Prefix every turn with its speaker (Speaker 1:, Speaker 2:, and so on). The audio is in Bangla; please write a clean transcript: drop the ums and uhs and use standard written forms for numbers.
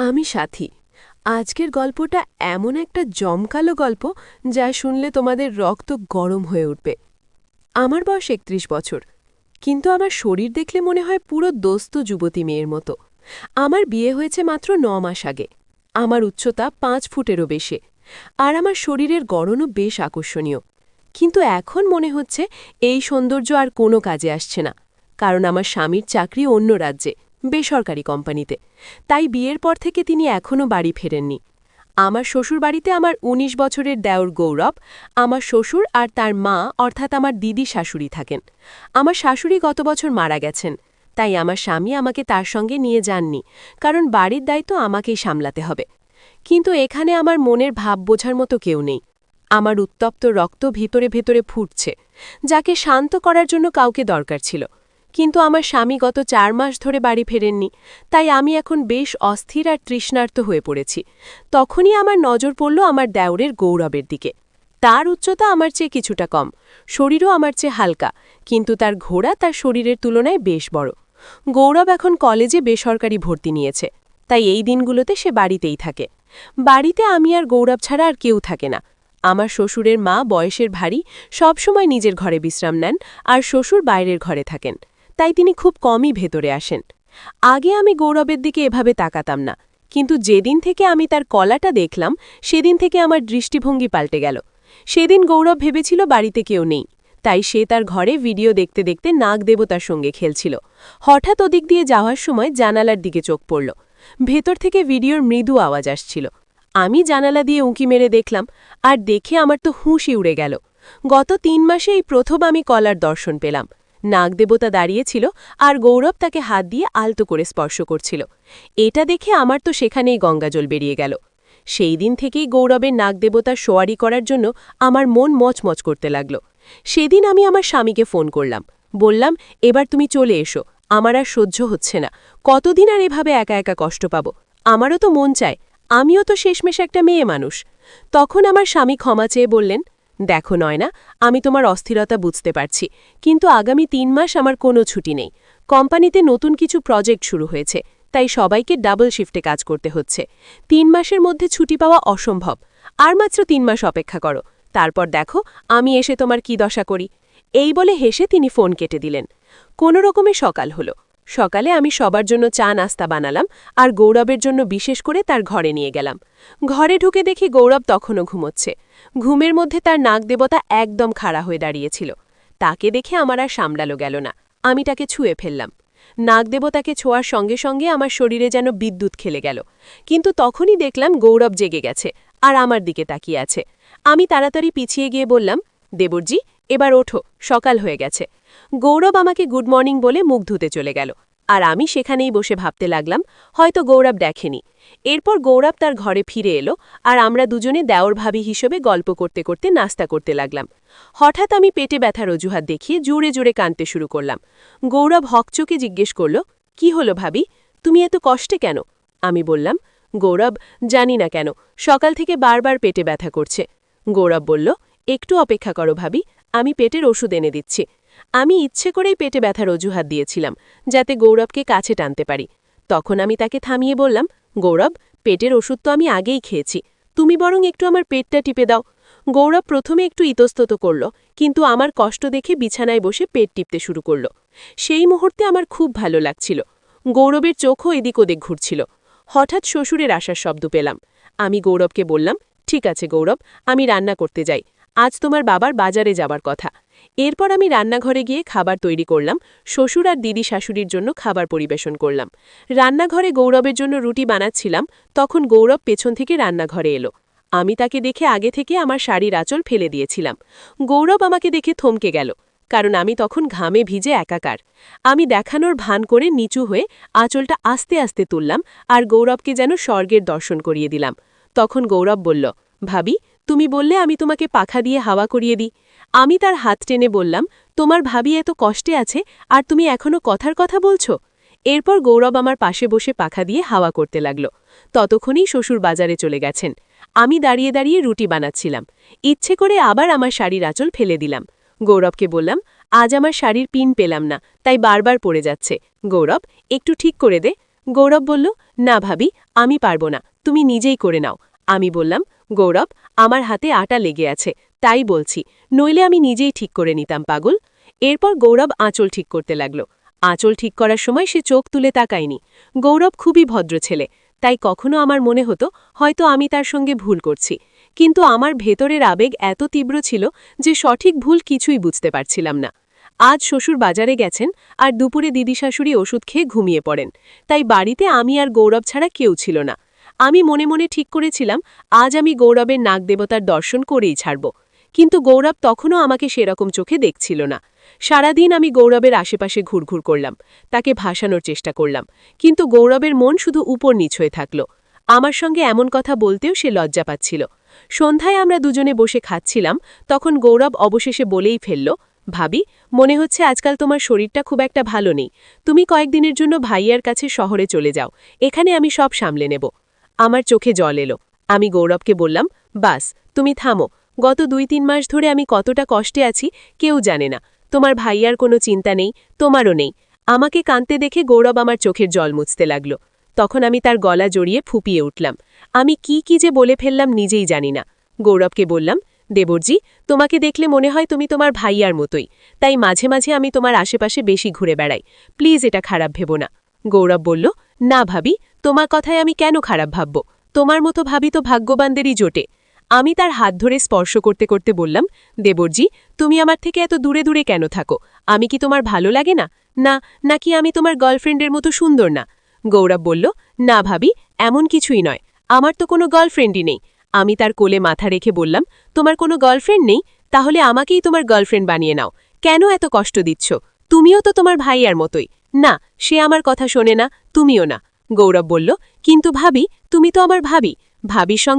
Speaker 1: আমি সাথী। আজকের গল্পটা এমন একটা জমকালো গল্প যা শুনলে তোমাদের রক্ত গরম হয়ে উঠবে। আমার বয়স ৩১ বছর, কিন্তু আমার শরীর দেখলে মনে হয় পুরো দোস্ত যুবতী মেয়ের মতো। আমার বিয়ে হয়েছে মাত্র ৯ মাস আগে। আমার উচ্চতা ৫ ফুটেরও বেশি, আর আমার শরীরের গড়নও বেশ আকর্ষণীয়। কিন্তু এখন মনে হচ্ছে এই সৌন্দর্য আর কোনো কাজে আসছে না, কারণ আমার স্বামীর চাকরি অন্য রাজ্যে, বেসরকারি কোম্পানিতে। তাই বিয়ের পর থেকে তিনি এখনও বাড়ি ফেরেননি। আমার শ্বশুরবাড়িতে আমার ১৯ বছরের দেওর গৌরব, আমার শ্বশুর আর তার মা অর্থাৎ আমার দিদি শাশুড়ি থাকেন। আমার শাশুড়ি গত বছর মারা গেছেন, তাই আমার স্বামী আমাকে তার সঙ্গে নিয়ে যাননি, কারণ বাড়ির দায়িত্ব আমাকেই সামলাতে হবে। কিন্তু এখানে আমার মনের ভাব বোঝার মতো কেউ নেই। আমার উত্তপ্ত রক্ত ভিতরে ভেতরে ফুটছে, যাকে শান্ত করার জন্য কাউকে দরকার ছিল। কিন্তু আমার স্বামী গত ৪ মাস ধরে বাড়ি ফেরেননি, তাই আমি এখন বেশ অস্থির আর তৃষ্ণার্ত হয়ে পড়েছি। তখনই আমার নজর পড়ল আমার দেওরের গৌরবের দিকে। তার উচ্চতা আমার চেয়ে কিছুটা কম, শরীরও আমার চেয়ে হালকা, কিন্তু তার ঘোড়া তার শরীরের তুলনায় বেশ বড়। গৌরব এখন কলেজে বেসরকারি ভর্তি নিয়েছে, তাই এই দিনগুলোতে সে বাড়িতেই থাকে। বাড়িতে আমি আর গৌরব ছাড়া আর কেউ থাকে না। আমার শ্বশুরের মা বয়সের ভারী, সবসময় নিজের ঘরে বিশ্রাম নেন, আর শ্বশুর বাইরের ঘরে থাকেন, তাই তিনি খুব কমই ভেতরে আসেন। আগে আমি গৌরবের দিকে এভাবে তাকাতাম না, কিন্তু যেদিন থেকে আমি তার কলাটা দেখলাম সেদিন থেকে আমার দৃষ্টিভঙ্গি পাল্টে গেল। সেদিন গৌরব ভেবেছিল বাড়িতে কেউ নেই, তাই সে তার ঘরে ভিডিও দেখতে দেখতে নাগ দেবতার সঙ্গে খেলছিল। হঠাৎ ওদিক দিয়ে যাওয়ার সময় জানালার দিকে চোখ পড়ল। ভেতর থেকে ভিডিওর মৃদু আওয়াজ আসছিল। আমি জানালা দিয়ে উঁকি মেরে দেখলাম, আর দেখে আমার তো হুঁশই উড়ে গেল। গত ৩ মাসে এই প্রথম আমি কলার দর্শন পেলাম। নাগদেবতা দাঁড়িয়েছিল, আর গৌরব তাকে হাত দিয়ে আলতো করে স্পর্শ করছিল। এটা দেখে আমার তো সেখানেই গঙ্গাজল বেরিয়ে গেল। সেই দিন থেকেই গৌরবের নাগদেবতার সোয়ারি করার জন্য আমার মন মচমচ করতে লাগল। সেদিন আমি আমার স্বামীকে ফোন করলাম, বললাম, এবার তুমি চলে এসো, আমার আর সহ্য হচ্ছে না। কতদিন আর এভাবে একা একা কষ্ট পাব? আমারও তো মন চায়, আমিও তো শেষমেশ একটা মেয়ে মানুষ। তখন আমার স্বামী ক্ষমা চেয়ে বললেন, দেখো নয়না, আমি তোমার অস্থিরতা বুঝতে পারছি, কিন্তু আগামী ৩ মাস আমার কোনো ছুটি নেই। কোম্পানিতে নতুন কিছু প্রজেক্ট শুরু হয়েছে, তাই সবাইকে ডাবল শিফটে কাজ করতে হচ্ছে। ৩ মাসের মধ্যে ছুটি পাওয়া অসম্ভব। আর মাত্র ৩ মাস অপেক্ষা করো, তারপর দেখো আমি এসে তোমার কি দশা করি। এই বলে হেসে তিনি ফোন কেটে দিলেন। কোনো রকমে সকাল হলো। সকালে আমি সবার জন্য চা নাস্তা বানালাম, আর গৌরবের জন্য বিশেষ করে তার ঘরে নিয়ে গেলাম। ঘরে ঢুকে দেখি গৌরব তখনও ঘুমোচ্ছে। ঘুমের মধ্যে তার নাগদেবতা একদম খাড়া হয়ে দাঁড়িয়েছিল। তাকে দেখে আমার আর সামলালো গেল না, আমি তাকে ছুঁয়ে ফেললাম। নাগদেবতাকে ছোঁয়ার সঙ্গে সঙ্গে আমার শরীরে যেন বিদ্যুৎ খেলে গেল। কিন্তু তখনই দেখলাম গৌরব জেগে গেছে, আর আমার দিকে তাকিয়ে আছে। আমি তাড়াতাড়ি পিছিয়ে গিয়ে বললাম, দেবরজি, এবার ওঠো, সকাল হয়ে গেছে। গৌরব আমাকে গুড মর্নিং বলে মুখ ধুতে চলে গেল, আর আমি সেখানেই বসে ভাবতে লাগলাম, হয়তো গৌরব দেখেনি। এরপর গৌরব তার ঘরে ফিরে এলো, আর আমরা দুজনে দেওর ভাবি হিসেবে গল্প করতে করতে নাস্তা করতে লাগলাম। হঠাৎ আমি পেটে ব্যথার অজুহাত দেখিয়ে জোরে জোরে কাঁদতে শুরু করলাম। গৌরব হকচকে জিজ্ঞেস করল, কি হলো ভাবি, তুমি এত কষ্টে কেন? আমি বললাম, গৌরব, জানি না কেন, সকাল থেকে বারবার পেটে ব্যথা করছে। গৌরব বলল, একটু অপেক্ষা করো ভাবি, আমি পেটের ওষুধ এনে দিচ্ছি। আমি ইচ্ছে করেই পেটে ব্যথার অজুহাত দিয়েছিলাম, যাতে গৌরবকে কাছে টানতে পারি। তখন আমি তাকে থামিয়ে বললাম, গৌরব, পেটের ওষুধ তো আমি আগেই খেয়েছি, তুমি বরং একটু আমার পেটটা টিপে দাও। গৌরব প্রথমে একটু ইতস্তত করল, কিন্তু আমার কষ্ট দেখে বিছানায় বসে পেট টিপতে শুরু করল। সেই মুহূর্তে আমার খুব ভালো লাগছিল। গৌরবের চোখও এদিক ওদিক ঘুরছিল। হঠাৎ শ্বশুরের আসার শব্দ পেলাম। আমি গৌরবকে বললাম, ঠিক আছে গৌরব, আমি রান্না করতে যাই, আজ তোমার বাবার বাজারে যাবার কথা। এরপর আমি রান্নাঘরে গিয়ে খাবার তৈরি করলাম। শ্বশুর আর দিদি শাশুড়ির জন্য খাবার পরিবেশন করলাম। রান্নাঘরে গৌরবের জন্য রুটি বানাচ্ছিলাম, তখন গৌরব পেছন থেকে রান্নাঘরে এলো। আমি তাকে দেখে আগে থেকে আমার শাড়ির আঁচল ফেলে দিয়েছিলাম। গৌরব আমাকে দেখে থমকে গেল, কারণ আমি তখন ঘামে ভিজে একাকার। আমি দেখানোর ভান করে নিচু হয়ে আঁচলটা আস্তে আস্তে তুললাম, আর গৌরবকে যেন স্বর্গের দর্শন করিয়ে দিলাম। তখন গৌরব বলল, ভাবি, তুমি বললে আমি তোমাকে পাখা দিয়ে হাওয়া করিয়ে দিই। আমি তার হাত টেনে বললাম, তোমার ভাবি এত কষ্টে আছে, আর তুমি এখনো কথার কথা বলছো? এরপর গৌরব আমার পাশে বসে পাখা দিয়ে হাওয়া করতে লাগল। ততক্ষণেই শ্বশুর বাজারে চলে গেছেন। আমি দাঁড়িয়ে দাঁড়িয়ে রুটি বানাচ্ছিলাম। ইচ্ছে করে আবার আমার শাড়ির আঁচল ফেলে দিলাম। গৌরবকে বললাম, আজ আমার শাড়ির পিন পেলাম না, তাই বারবার পড়ে যাচ্ছে। গৌরব, একটু ঠিক করে দে। গৌরব বলল, না ভাবি, আমি পারবো না, তুমি নিজেই করে নাও। আমি বললাম, গৌরব, আমার হাতে আটা লেগে আছে, তাই বলছি, নইলে আমি নিজেই ঠিক করে নিতাম পাগল। এরপর গৌরব আঁচল ঠিক করতে লাগল। আঁচল ঠিক করার সময় সে চোখ তুলে তাকায়নি। গৌরব খুবই ভদ্র ছেলে, তাই কখনো আমার মনে হতো হয়তো আমি তার সঙ্গে ভুল করছি, কিন্তু আমার ভেতরের আবেগ এত তীব্র ছিল যে সঠিক ভুল কিছুই বুঝতে পারছিলাম না। আজ শ্বশুর বাজারে গেছেন, আর দুপুরে দিদি শাশুড়ি ওষুধ খেয়ে ঘুমিয়ে পড়েন, তাই বাড়িতে আমি আর গৌরব ছাড়া কেউ ছিল না। আমি মনে মনে ঠিক করেছিলাম আজ আমি গৌরবের নাগদেবতার দর্শন করেই ছাড়ব, কিন্তু গৌরব তখনও আমাকে সেরকম চোখে দেখছিল না। সারাদিন আমি গৌরবের আশেপাশে ঘুরঘুর করলাম, তাকে ভাসানোর চেষ্টা করলাম, কিন্তু গৌরবের মন শুধু উপর নিচ হয়ে থাকল। আমার সঙ্গে এমন কথা বলতেও সে লজ্জা পাচ্ছিল। সন্ধ্যায় আমরা দুজনে বসে খাচ্ছিলাম, তখন গৌরব অবশেষে বলেই ফেলল, ভাবি, মনে হচ্ছে আজকাল তোমার শরীরটা খুব একটা ভালো নেই, তুমি কয়েকদিনের জন্য ভাইয়ার কাছে শহরে চলে যাও, এখানে আমি সব সামলে নেব। আমার চোখে জল এলো। আমি গৌরবকে বললাম, বাস, তুমি থামো, গত ২-৩ মাস ধরে আমি কতটা কষ্টে আছি কেউ জানে না, তোমার ভাইয়ার কোনো চিন্তা নেই, তোমারও নেই। আমাকে কাঁদতে দেখে গৌরব আমার চোখের জল মুছতে লাগল। তখন আমি তার গলা জড়িয়ে ফুপিয়ে উঠলাম। আমি কি যে বলে ফেললাম নিজেই জানি না। গৌরবকে বললাম, দেবরজি, তোমাকে দেখলে মনে হয় তুমি তোমার ভাইয়ার মতোই, তাই মাঝে মাঝে আমি তোমার আশেপাশে বেশি ঘুরে বেড়াই, প্লিজ এটা খারাপ ভেবো না। গৌরব বলল, না ভাবি, তোমার কথায় আমি কেন খারাপ ভাবব, তোমার মতো ভাবি তো ভাগ্যবানদেরই জোটে। আমি তার হাত ধরে স্পর্শ করতে করতে বললাম, দেবরজি, তুমি আমার থেকে এত দূরে দূরে কেন থাকো, আমি কি তোমার ভালো লাগে না, না নাকি আমি তোমার গার্লফ্রেন্ডের মতো সুন্দর না? গৌরব বলল, না ভাবি, এমন কিছুই নয়, আমার তো কোনো গার্লফ্রেন্ডই নেই। আমি তার কোলে মাথা রেখে বললাম, তোমার কোনো গার্লফ্রেন্ড নেই, তাহলে আমাকেই তোমার গার্লফ্রেন্ড বানিয়ে নাও, কেন এত কষ্ট দিচ্ছ? তুমিও তো তোমার ভাইয়ার মতোই। না, সে আমার কথা শোনে না, তুমিও না। গৌরব বলল, কিন্তু ভাবি, তুমি তো আমার ভাবি, ভাবির সঙ্গে